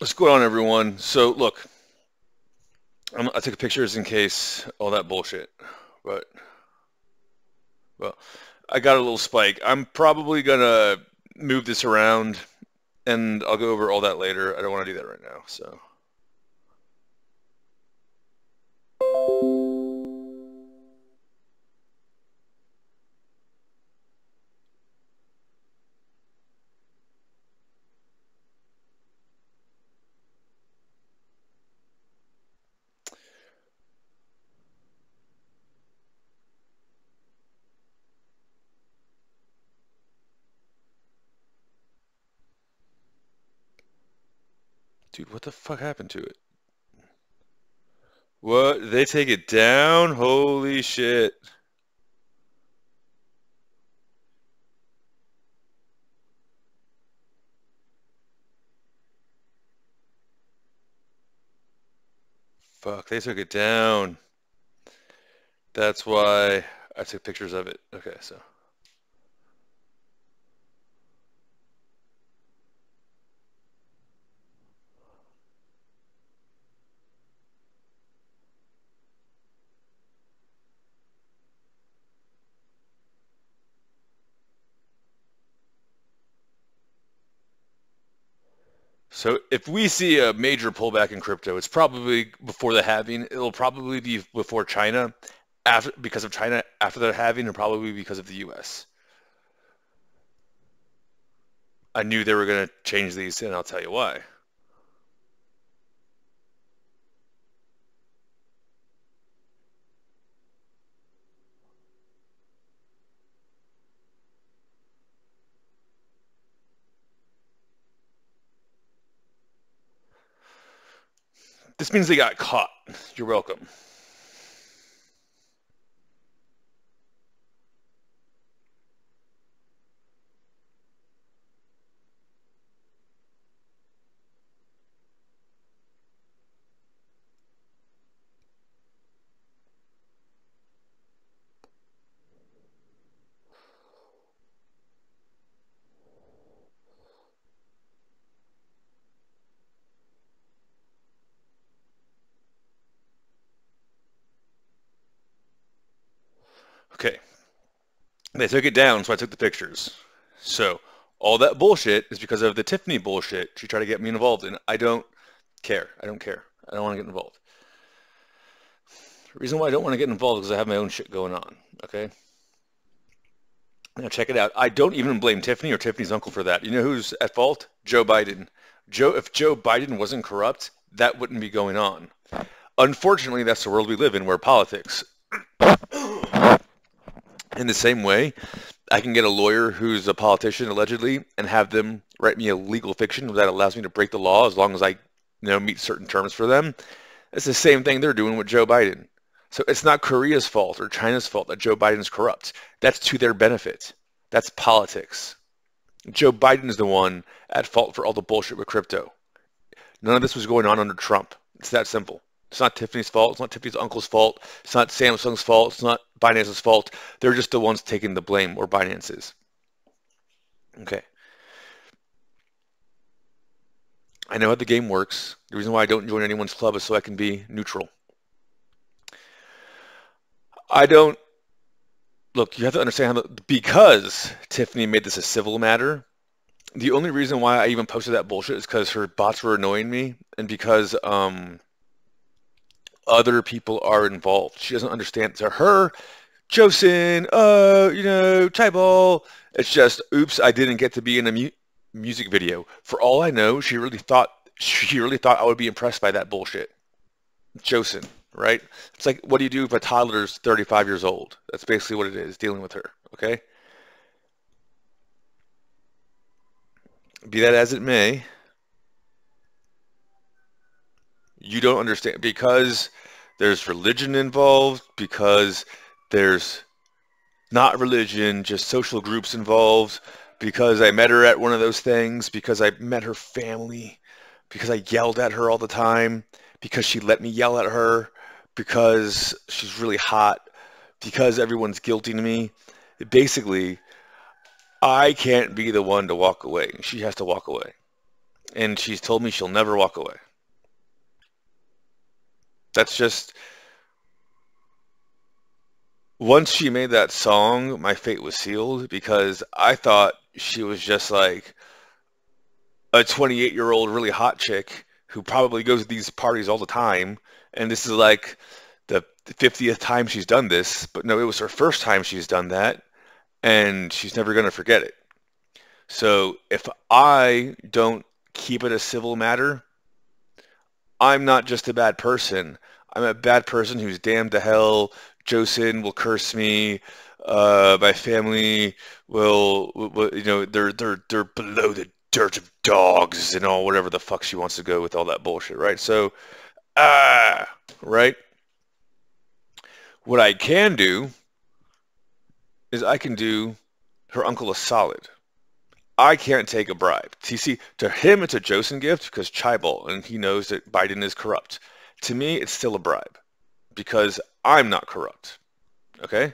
What's going on, everyone? So, look, I took pictures in case all that bullshit, but well, I got a little spike. I'm probably gonna move this around, and I'll go over all that later. I don't want to do that right now. So, dude, what the fuck happened to it? What? They take it down? Holy shit! Fuck, they took it down. That's why I took pictures of it. Okay, so. So if we see a major pullback in crypto, it's probably before the halving. It'll probably be before China, after because of China after the halving, and probably because of the U.S. I knew they were going to change these, and I'll tell you why. This means they got caught. You're welcome. Okay, they took it down, so I took the pictures. So all that bullshit is because of the Tiffany bullshit she tried to get me involved in. I don't care. I don't care. I don't want to get involved. The reason why I don't want to get involved is because I have my own shit going on. Okay. Now check it out. I don't even blame Tiffany or Tiffany's uncle for that. You know who's at fault? Joe Biden. If Joe Biden wasn't corrupt, that wouldn't be going on. Unfortunately, that's the world we live in, where politics. In the same way, I can get a lawyer who's a politician allegedly and have them write me a legal fiction that allows me to break the law as long as I, meet certain terms for them. It's the same thing they're doing with Joe Biden. So it's not Korea's fault or China's fault that Joe Biden's corrupt. That's to their benefit. That's politics. Joe Biden is the one at fault for all the bullshit with crypto. None of this was going on under Trump. It's that simple. It's not Tiffany's fault. It's not Tiffany's uncle's fault. It's not Samsung's fault. It's not Binance's fault. They're just the ones taking the blame, or Binance is. Okay. I know how the game works. The reason why I don't join anyone's club is so I can be neutral. I don't look. You have to understand because Tiffany made this a civil matter. The only reason why I even posted that bullshit is because her bots were annoying me, and because other people are involved. She doesn't understand. To her, Josin, Chaibol. It's just, oops, I didn't get to be in a music video. For all I know, she really thought I would be impressed by that bullshit. Josin, right? It's like, what do you do if a toddler's 35 years old? That's basically what it is, dealing with her, okay? Be that as it may, you don't understand because there's religion involved, because there's not religion, just social groups involved, because I met her at one of those things, because I met her family, because I yelled at her all the time, because she let me yell at her, because she's really hot, because everyone's guilting me. Basically, I can't be the one to walk away. She has to walk away. and she's told me she'll never walk away. That's just, once she made that song, my fate was sealed because I thought she was just like a 28-year-old really hot chick who probably goes to these parties all the time, and this is like the 50th time she's done this. But no, it was her first time she's done that, and she's never going to forget it. So if I don't keep it a civil matter, I'm not just a bad person. I'm a bad person who's damned to hell. Joseon will curse me. My family will, they're below the dirt of dogs and all whatever the fuck she wants to go with all that bullshit, right? So, right? What I can do is I can do her uncle a solid. I can't take a bribe. See, to him it's a Joseon gift because Chaebol, and he knows that Biden is corrupt. To me, it's still a bribe because I'm not corrupt. Okay?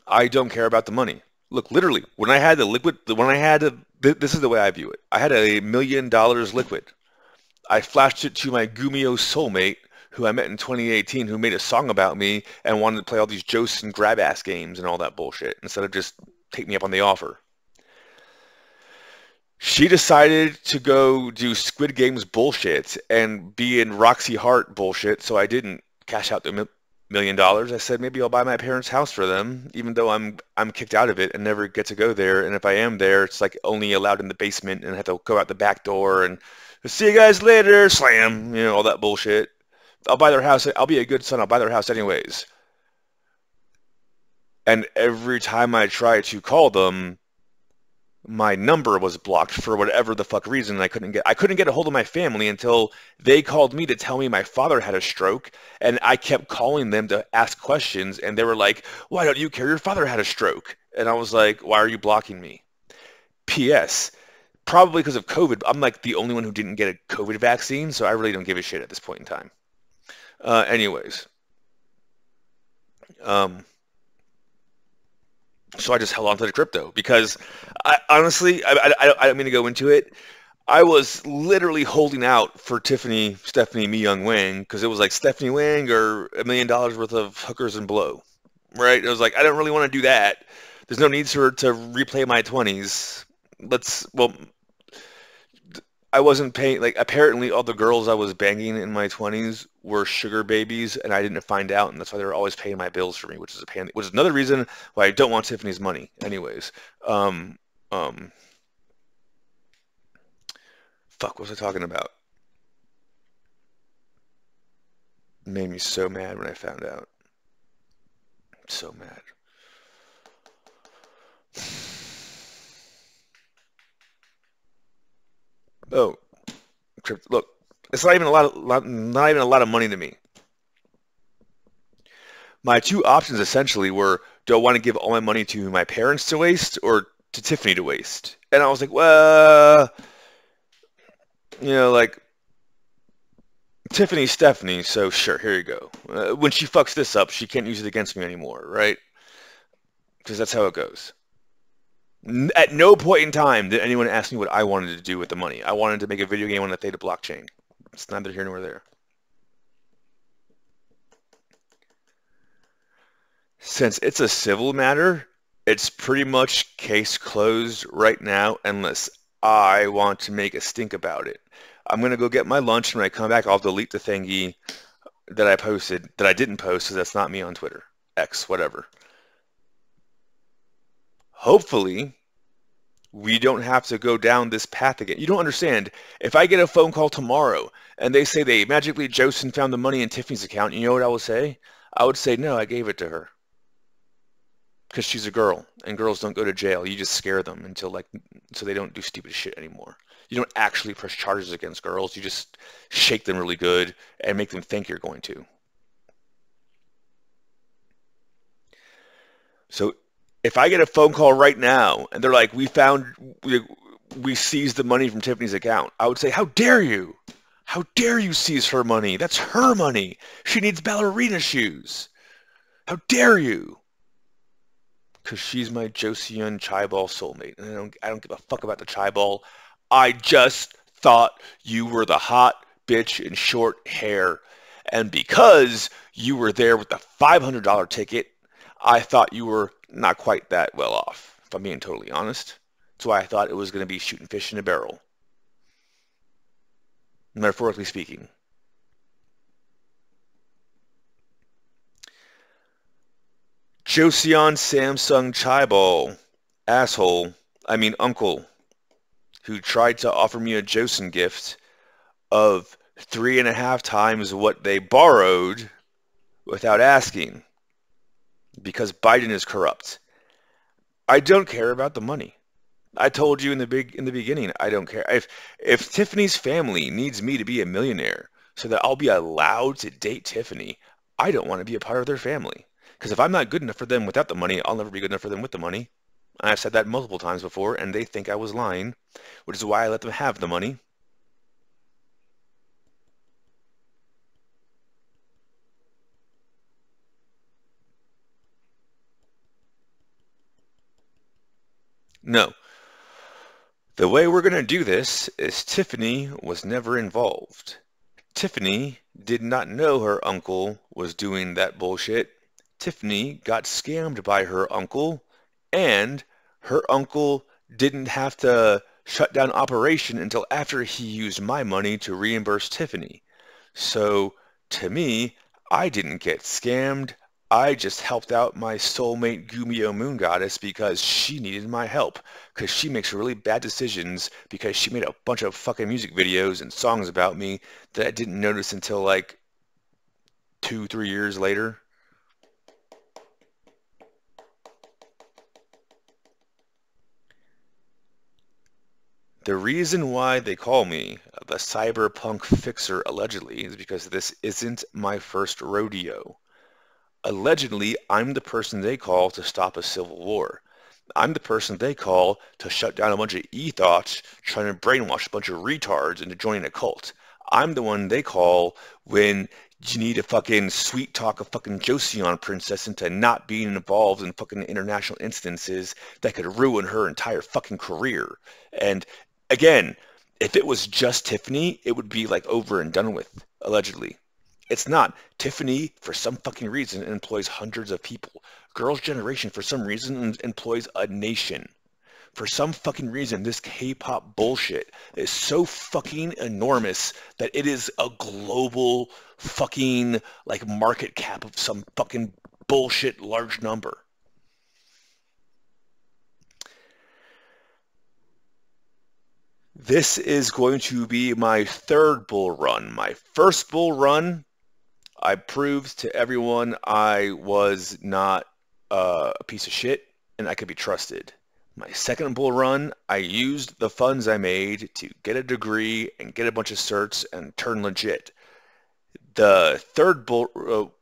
I don't care about the money. Look, literally, when I had this is the way I view it. I had $1 million liquid. I flashed it to my Gumio soulmate, who I met in 2018, who made a song about me and wanted to play all these Joseon grab-ass games and all that bullshit instead of just take me up on the offer. She decided to go do Squid Games bullshit and be in Roxy Hart bullshit, so I didn't cash out the $1 million. I said maybe I'll buy my parents' house for them, even though I'm kicked out of it and never get to go there. And if I am there, it's like only allowed in the basement and I have to go out the back door and see you guys later, slam, all that bullshit. I'll buy their house. I'll be a good son. I'll buy their house anyways. And every time I try to call them, my number was blocked for whatever the fuck reason. I couldn't get a hold of my family until they called me to tell me my father had a stroke, and I kept calling them to ask questions, and they were like, "Why don't you care? Your father had a stroke." And I was like, "Why are you blocking me?" P.S. Probably because of COVID. I'm like the only one who didn't get a COVID vaccine, so I really don't give a shit at this point in time. Anyways. So I just held on to the crypto because I honestly, I don't mean to go into it. I was literally holding out for Stephanie Mi Young Wang because it was like Stephanie Wang or $1 million worth of hookers and blow, right? It was like, I don't really want to do that. There's no need for her to replay my 20s. I wasn't paying, like, apparently all the girls I was banging in my 20s were sugar babies, and I didn't find out, and that's why they were always paying my bills for me, which is another reason why I don't want Tiffany's money. Anyways, fuck, what was I talking about? It made me so mad when I found out. So mad. Oh, look, it's not even a lot of money to me. My two options essentially were, do I want to give all my money to my parents to waste or to Tiffany to waste? And I was like, well, like, Tiffany's Stephanie, so sure, here you go. When she fucks this up, she can't use it against me anymore, right? Because that's how it goes. At no point in time did anyone ask me what I wanted to do with the money. I wanted to make a video game on the Theta blockchain. It's neither here nor there. Since it's a civil matter, it's pretty much case closed right now unless I want to make a stink about it. I'm going to go get my lunch, and when I come back, I'll delete the thingy that I posted, that I didn't post, because that's not me on Twitter. X, whatever. Hopefully, we don't have to go down this path again. You don't understand. If I get a phone call tomorrow and they say they magically Joseon found the money in Tiffany's account, you know what I will say? I would say, no, I gave it to her. Because she's a girl, and girls don't go to jail. You just scare them so they don't do stupid shit anymore. You don't actually press charges against girls. You just shake them really good and make them think you're going to. So if I get a phone call right now and they're like, we seized the money from Tiffany's account, I would say, how dare you? How dare you seize her money? That's her money. She needs ballerina shoes. How dare you? Because she's my Joseon Chaibol soulmate. And I don't give a fuck about the Chaibol. I just thought you were the hot bitch in short hair. And because you were there with the $500 ticket, I thought you were not quite that well off, if I'm being totally honest. That's why I thought it was going to be shooting fish in a barrel, metaphorically speaking. Joseon Samsung Chaibol, asshole, I mean uncle, who tried to offer me a Joseon gift of 3.5 times what they borrowed without asking, because Biden is corrupt. I don't care about the money. I told you in the beginning, I don't care. If Tiffany's family needs me to be a millionaire so that I'll be allowed to date Tiffany, I don't want to be a part of their family. Because if I'm not good enough for them without the money, I'll never be good enough for them with the money. I've said that multiple times before, and they think I was lying, which is why I let them have the money. No. The way we're going to do this is Tiffany was never involved. Tiffany did not know her uncle was doing that bullshit. Tiffany got scammed by her uncle, and her uncle didn't have to shut down operation until after he used my money to reimburse Tiffany. So, to me, I didn't get scammed. I just helped out my soulmate Gumio Moon Goddess because she needed my help. Because she makes really bad decisions because she made a bunch of fucking music videos and songs about me that I didn't notice until like 2, 3 years later. The reason why they call me the cyberpunk fixer allegedly is because this isn't my first rodeo. Allegedly, I'm the person they call to stop a civil war. I'm the person they call to shut down a bunch of e-thoughts trying to brainwash a bunch of retards into joining a cult. I'm the one they call when you need to fucking sweet talk a fucking Joseon princess into not being involved in fucking international instances that could ruin her entire fucking career. And again, if it was just Tiffany, it would be like over and done with, allegedly. It's not. Tiffany, for some fucking reason, employs hundreds of people. Girls' Generation, for some reason, employs a nation. For some fucking reason, this K-pop bullshit is so fucking enormous that it is a global fucking, like, market cap of some fucking bullshit large number. This is going to be my third bull run. My first bull run, I proved to everyone I was not a piece of shit and I could be trusted. My second bull run, I used the funds I made to get a degree and get a bunch of certs and turn legit. The third bull,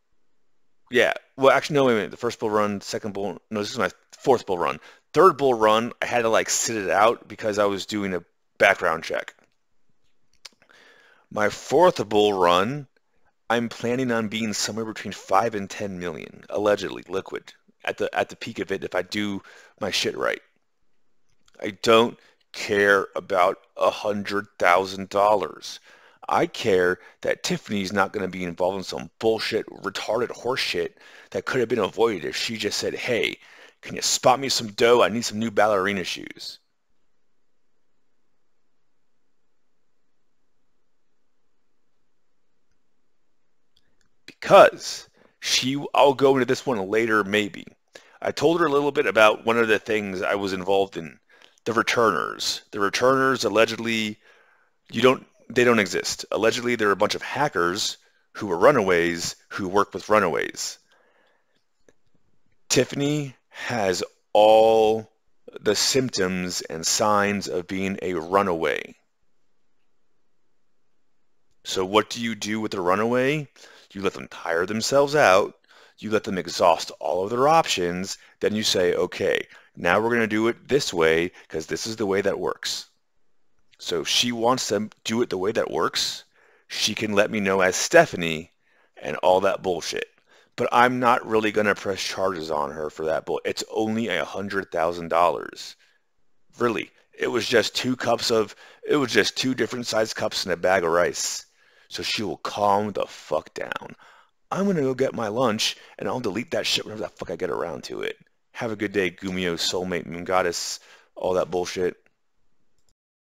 yeah, well, actually, no, wait a minute. The first bull run, second bull, no, this is my fourth bull run. Third bull run, I had to like sit it out because I was doing a background check. My fourth bull run, I'm planning on being somewhere between 5 and 10 million, allegedly liquid, at the peak of it if I do my shit right. I don't care about $100,000. I care that Tiffany's not going to be involved in some bullshit, retarded horseshit that could have been avoided if she just said, hey, can you spot me some dough? I need some new ballerina shoes. Because I'll go into this one later maybe. I told her a little bit about one of the things I was involved in, the returners. The returners allegedly, they don't exist. Allegedly, there are a bunch of hackers who are runaways who work with runaways. Tiffany has all the symptoms and signs of being a runaway. So what do you do with a runaway? You let them tire themselves out. You let them exhaust all of their options. Then you say, okay, now we're going to do it this way because this is the way that works. So if she wants to do it the way that works, she can let me know as Stephanie and all that bullshit. but I'm not really gonna press charges on her for that bull. It's only $100,000. Really. It was just two different sized cups and a bag of rice. So she will calm the fuck down. I'm gonna go get my lunch, and I'll delete that shit whenever the fuck I get around to it. Have a good day, Gumio, soulmate, moon goddess, all that bullshit.